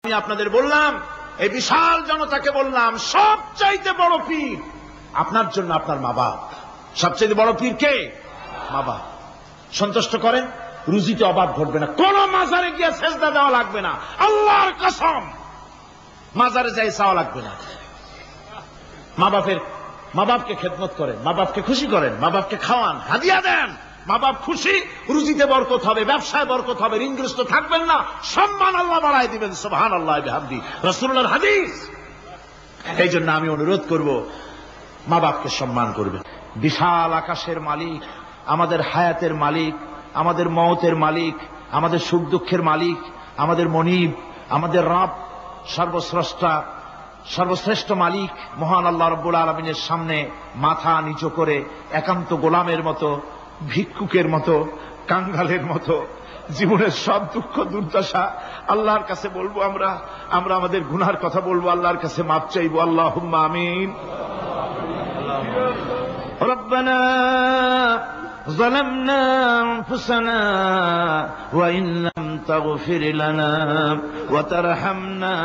আমি আপনাদের বললাম, এই বিশাল জনতাকে বললাম, সবচাইতে বড় পীর আপনার জন্য আপনার মা বাপ। সবচাইতে বড় পীর কে? মা বাপ। সন্তুষ্ট করেন, রুজিতে অভাব ঘটবে না, কোন মাজারে গিয়ে সেজদা দেওয়া লাগবে না, আল্লাহর কসম মাজারে যাই চাওয়া লাগবে না। মা বাপকে খেদমত করেন, মা বাপকে খুশি করেন, মা বাপকে খাওয়ান, হাদিয়া দেন, মা বাপ খুশি, রুজিতে বরকত হবে, ব্যবসায় বরকত হবে, ঋণগ্রস্ত থাকবেন না, সম্মান আল্লাহ বাড়ায় দিবেন। সুবহানাল্লাহ বিহামদি, রাসূলুল্লাহর হাদিস। এই জন্য আমি অনুরোধ করব, মা বাপকে সম্মান করবেন। বিশাল আকাশের মালিক, আমাদের হায়াতের মালিক, আমাদের মওতের মালিক, আমাদের সুখ দুঃখের মালিক, আমাদের মনিব, আমাদের রব, সর্বস্রষ্টা, সর্বশ্রেষ্ঠ মালিক মহান আল্লাহ রাব্বুল আলামিনের সামনে মাথা নিচু করে একান্ত গোলামের মতো, ভিক্ষুকের মতো, কাঙ্গালের মতো জীবনের সব দুঃখ দুর্দশা আল্লাহর কাছে বলবো। আমরা আমাদের গুনার কথা বলবো, আল্লাহর কাছে মাপ চাইবো। আল্লাহুম্মা আমিন। রব্বানা ظلمنا أنفسنا وإن لم تغفر لنا وترحمنا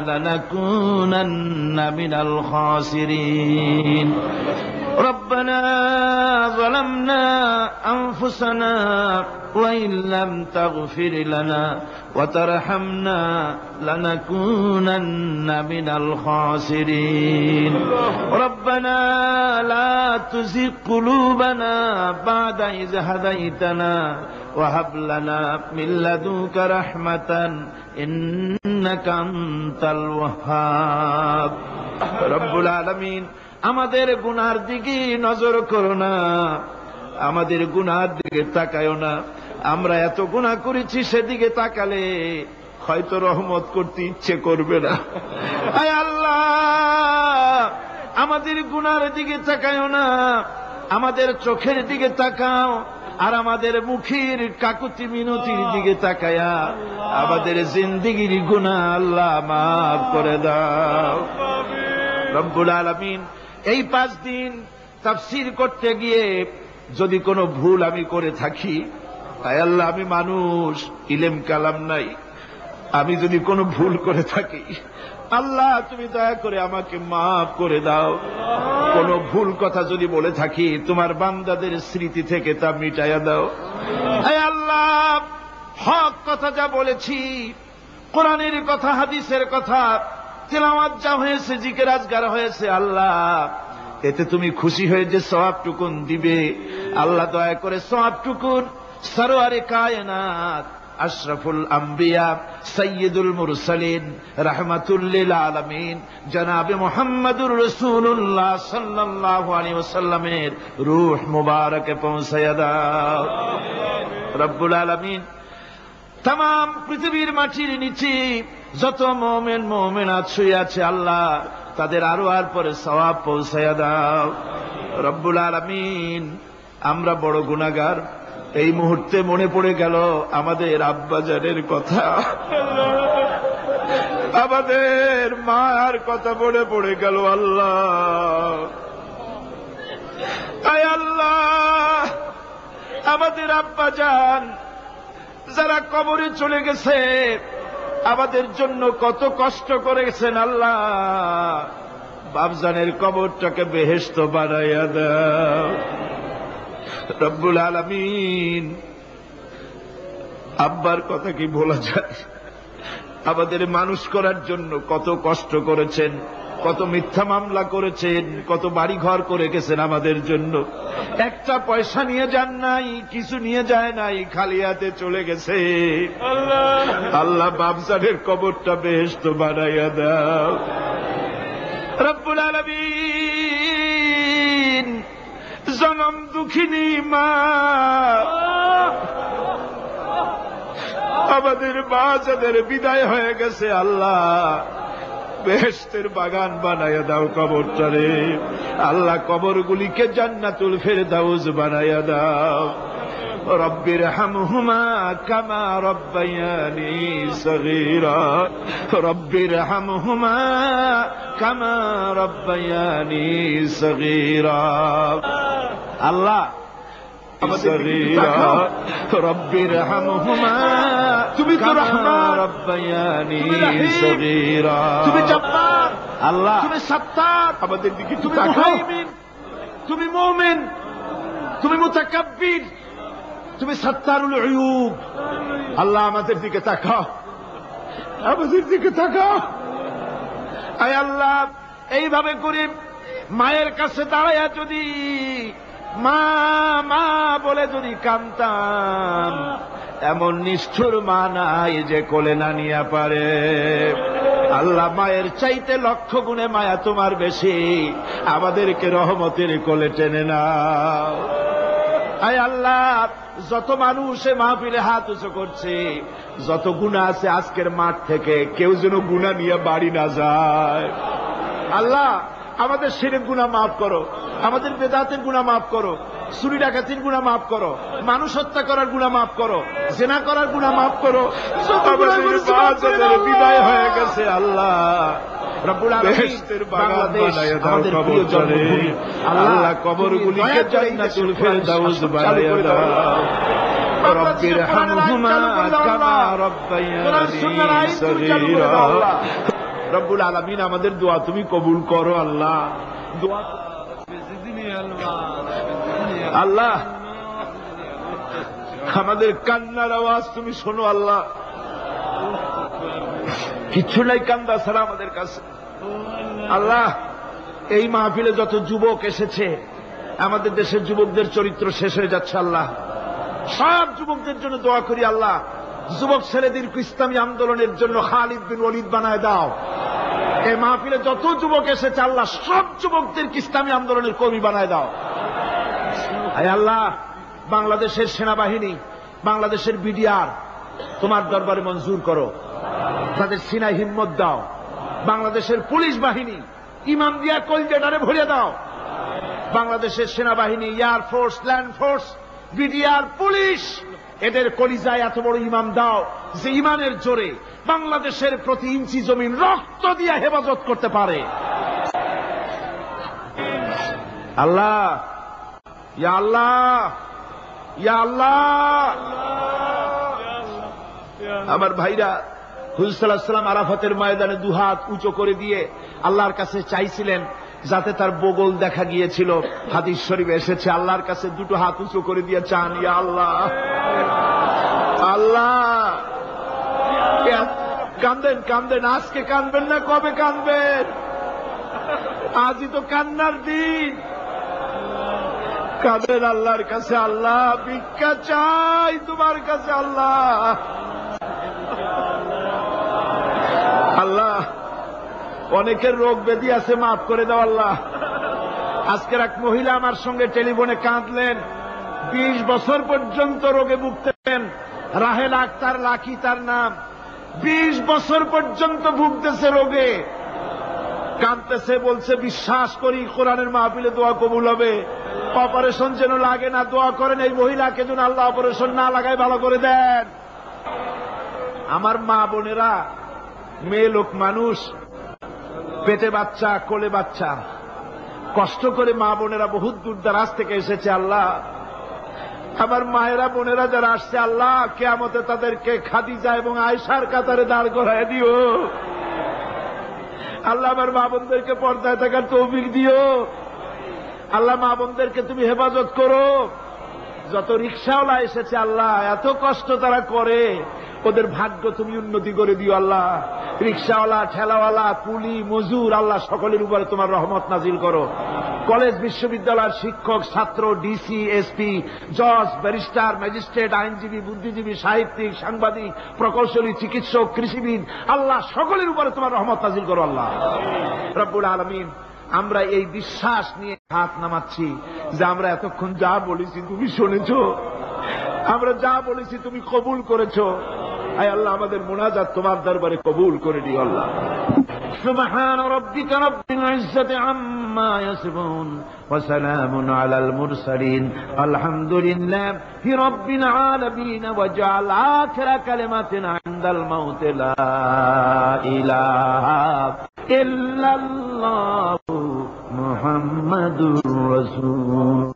لنكونن من الخاسرين ربنا ظلمنا أنفسنا وإن لم تغفر لنا وترحمنا لنكونن من الخاسرين ربنا لا تزغ قلوبنا بعد إذ هديتنا وهب لنا من لدنك رحمة إنك أنت الوهاب رب العالمين আমাদের গুনার দিকে নজর করো না, আমাদের গুনার দিকে তাকায়ো না। আমরা এত গুনাহ করেছি, সেদিকে তাকালে হয়তো রহমত করতে ইচ্ছে করবে না। আয় আল্লাহ, আমাদের গুনার দিকে তাকায়ো না, আমাদের চোখের দিকে তাকাও, আর আমাদের মুখের কাকুতি মিনতির দিকে তাকায়া আমাদের জিন্দেগির গুনাহ আল্লাহ মাফ করে দাও। রব্বুল আলামিন, এই 5 দিন তাফসীর করতে গিয়ে যদি কোনো ভুল আমি করে থাকি, আয় আল্লাহ, আমি মানুষ, ইলম কালাম নাই, আমি যদি কোনো ভুল করে থাকি, আল্লাহ তুমি দয়া করে আমাকে মাফ করে দাও। কোনো ভুল কথা যদি বলে থাকি, তোমার বান্দাদের স্মৃতি থেকে তা মিটাইয়া দাও। আয় আল্লাহ, হক কথা যা বলেছি, কোরআনের কথা, হাদিসের কথা, তেলাওয়াত যা হয়েছে, জিকির আজগার হয়েছে, আল্লাহ এতে তুমি খুশি হয়ে যে সওয়াবটুকুন দিবে, আল্লাহ দয়া করে সওয়াবটুকুন সরওয়ারে কায়নাত, আশরাফুল আম্বিয়া, সাইয়্যিদুল মুরসালিন, রাহমাতুল লিল আলামিন জনাবে মুহাম্মদুর রাসূলুল্লাহ সাল্লাল্লাহু আলাইহি ওয়াসাল্লামের রূহ মুবারকে পৌঁছায়া দাও। রব্বুল আলামিন, তাম পৃথিবীর মাটির নিচে যত মুমিন মুমিনাত শুয়ে আছে, আল্লাহ তাদের আরো আর পরে সওয়াব পৌঁছায়া দাও। রব্বুল আলামিন, আমরা বড় গুনাহগার। এই মুহূর্তে মনে পড়ে গেল আমাদের আব্বাজানের কথা, আমাদের মার কথা মনে পড়ে গেল। আল্লাহ, আয় আল্লাহ, আমাদের আব্বাজান যারা কবরে চলে গেছে, আমাদের জন্য কত কষ্ট করেছেন, আল্লাহ বাপজানের কবরটাকে বেহেশত বানাইয়া দাও। রব্বুল আলামিন, আব্বার কথা কি বলা যায়? আমাদের মানুষ করার জন্য কত কষ্ট করেছেন, কত মিথ্যা মামলা করেছেন, কত বাড়ি ঘর করে গেছেন আমাদের জন্য। একটা পয়সা নিয়ে যান নাই, কিছু নিয়ে যায় নাই, খালি হাতে চলে গেছে। আল্লাহ বাপজানের কবরটা বেহেশত বানাইয়া দাও। রব্বুল আলামিন, জনম দুঃখিনী মা, আমাদের মা যাদের বিদায় হয়ে গেছে, আল্লাহ বেহেশতের বাগান বানাইয়া দাও কবরটারে। আল্লাহ কবরগুলিকে জান্নাতুল ফেরদাউস বানাইয়া দাও। রব্বির হামহুমা কামা রব্বায়ানি সগীরা, রব্বির হামহুমা কামা রব্বায়ানি সগীরা। আল্লাহ, صغيرا رب ارحمهما তুমি তো রহমান রব্বায়ানি صغيرا তুমি জব্বার আল্লাহ তুমি সত্তার আমাদের দিকে তুমি মুহাইমিন তুমি মুমিন তুমি মুতাকাব্বির তুমি সত্তারুল উয়ুব আল্লাহ আমাদের দিকে তাকাও আমাদের দিকে তাকাও আয় আল্লাহ এইভাবে করে মায়ের কাছে দাঁড়ায়া যদি মা মা বলে যদি কাঁদতাম এমন নিষ্ঠুর মা নাই যে কোলে না নিয়ে পারে আল্লাহ মায়ের চাইতে লক্ষ গুণে মায়া তোমার বেশি আমাদেরকে রহমতের কোলে টেনে নাও আয় আল্লাহ যত মানুষ মাহফিলে হাত উঁচু করছে যত গুনাহ আছে আজকের মাঠ থেকে কেউ যেন গুনাহ নিয়ে বাড়ি না যায় আল্লাহ আমাদের শিরক গুনাহ মাফ করো আমাদের বেদাতের গুনাহ মাফ করো চুরি ডাকাতির গুনাহ মাফ করো মানুষ হত্যা করার গুনাহ মাফ করো জিনা করার গুনাহ মাফ করো বিদায় হয়ে গেছে আল্লাহ রব্বুল আলামিন বাংলাদেশ আমাদের প্রিয় জন্মভূমি আল্লাহ কবরগুলিকে জান্নাতুল ফেরদাউস বানায়া দাও রব্বির হামহুমা কামা রব্বায়ানি সগীরা রব্বুল আলামিন আমাদের দোয়া তুমি কবুল করো আল্লাহ দোয়া আল্লাহ আমাদের কান্নার আওয়াজ তুমি শোনো আল্লাহ কিচ্ছু নাই কান্দা ছাড়া আমাদের কাছে আল্লাহ এই মাহফিলে যত যুবক এসেছে আমাদের দেশের যুবকদের চরিত্র শেষ হয়ে যাচ্ছে আল্লাহ সব যুবকদের জন্য দোয়া করি আল্লাহ যুবক ছেলেদেরকে ইসলামী আন্দোলনের জন্য খালিদ বিন ওয়ালিদ বানায় দাও এই মাহফিলে যত যুবক এসেছে আল্লাহ সব যুবকদেরকে ইসলামী আন্দোলনের কর্মী বানায় দাও আয় আল্লাহ বাংলাদেশের সেনাবাহিনী বাংলাদেশের বিডিআর তোমার দরবারে মঞ্জুর করো তাদের সিনায় হিম্মত দাও বাংলাদেশের পুলিশ বাহিনী ইমাম দিয়া কলজেটারে ভরে দাও বাংলাদেশের সেনাবাহিনী air force land force BDR police এদের কলিজায় এত বড় ইমাম দাও যে ইমানের জোরে বাংলাদেশের প্রতি ইঞ্চি জমিন রক্ত দিয়ে হেফাজত করতে পারে আল্লাহ ইয়া আল্লাহ ইয়া আল্লাহ আমার ভাইরা হুজুর সাল্লাল্লাহু আলাইহি ওয়াসাল্লাম আরাফাতের ময়দানে দুহাত উঁচু করে দিয়ে আল্লাহর কাছে চাইছিলেন যাতে তার বগল দেখা গিয়েছিল হাদিস শরীফে এসেছে আল্লাহর কাছে দুটো হাত উঁচু করে দিয়ে চান ইয়া আল্লাহ আল্লাহ কান্দেন কান্দেন আজকে কানবেন না কবে কানবেন আজই তো কান্নার দিন কাঁদেন আল্লাহর কাছে আল্লাহ ভিক্ষা চাই তোমার কাছে আল্লাহ আল্লাহ অনেকের রোগ ব্যাধি আছে মাফ করে দাও আল্লাহ আজকের এক মহিলা আমার সঙ্গে টেলিফোনে কাঁদলেন 20 বছর পর্যন্ত রোগে ভুগতেন রাহেল আক্তার লাকি তার নাম 20 বছর পর্যন্ত ভুগতেছে রোগে কাঁদতেছে বলছে বিশ্বাস করি কোরআনের মাহফিলে দোয়া কবুল হবে অপারেশন যেন লাগে না দোয়া করেন এই মহিলাকে যেন আল্লাহ অপারেশন না লাগায় ভালো করে দেন আমার মা বোনেরা মেয়ে লোক মানুষ পেটে বাচ্চা কোলে বাচ্চা কষ্ট করে মা বোনেরা বহুত দূর দারাজ থেকে এসেছে আল্লাহ আমার মায়েরা বোনেরা যারা আসছে আল্লাহ কিয়ামতে তাদেরকে খাদিজা এবং আয়েশার কাতারে দাঁড় করায় দিও আল্লাহ আমার মা বোনদেরকে পর্দায় থাকার তৌফিক দিও আল্লাহ মা বোনদেরকে তুমি হেফাজত করো যত রিকশাওয়ালা এসেছে আল্লাহ এত কষ্ট তারা করে ওদের ভাগ্য তুমি উন্নতি করে দিও আল্লাহ রিকশাওয়ালা ঠেলাওয়ালা কুলি মজুর আল্লাহ সকলের উপরে তোমার রহমত নাজিল করো কলেজ বিশ্ববিদ্যালয়ের শিক্ষক ছাত্র ডিসি এসপি জজ ব্যারিস্টার ম্যাজিস্ট্রেট আইনজীবী বুদ্ধিজীবী সাহিত্যিক সাংবাদিক প্রকৌশলী চিকিৎসক কৃষিবিদ আল্লাহ সকলের উপরে তোমার রহমত নাজিল করো আল্লাহ রব্বুল আলামিন আমরা এই বিশ্বাস নিয়ে হাত নামাচ্ছি যে আমরা এতক্ষণ যা বলেছি তুমি শুনেছো আমরা যা বলেছি তুমি কবুল করেছো আয় আল্লাহ আমাদের মুনাজাত তোমার দরবারে কবুল করে দিও আল্লাহ সুবহান রাব্বিকা রাব্বিল ইজ্জাতি আম্মা ইয়াসিফুন ওয়া সালামুন আলাল মুরসালিন আলহামদুলিল্লাহি রাব্বিল আলামিন ওয়া জাআল আখিরা কালিমাতিনা ইনদাল মাউত লা ইলাহা ইল্লাল্লাহু মুহাম্মাদুর রাসূল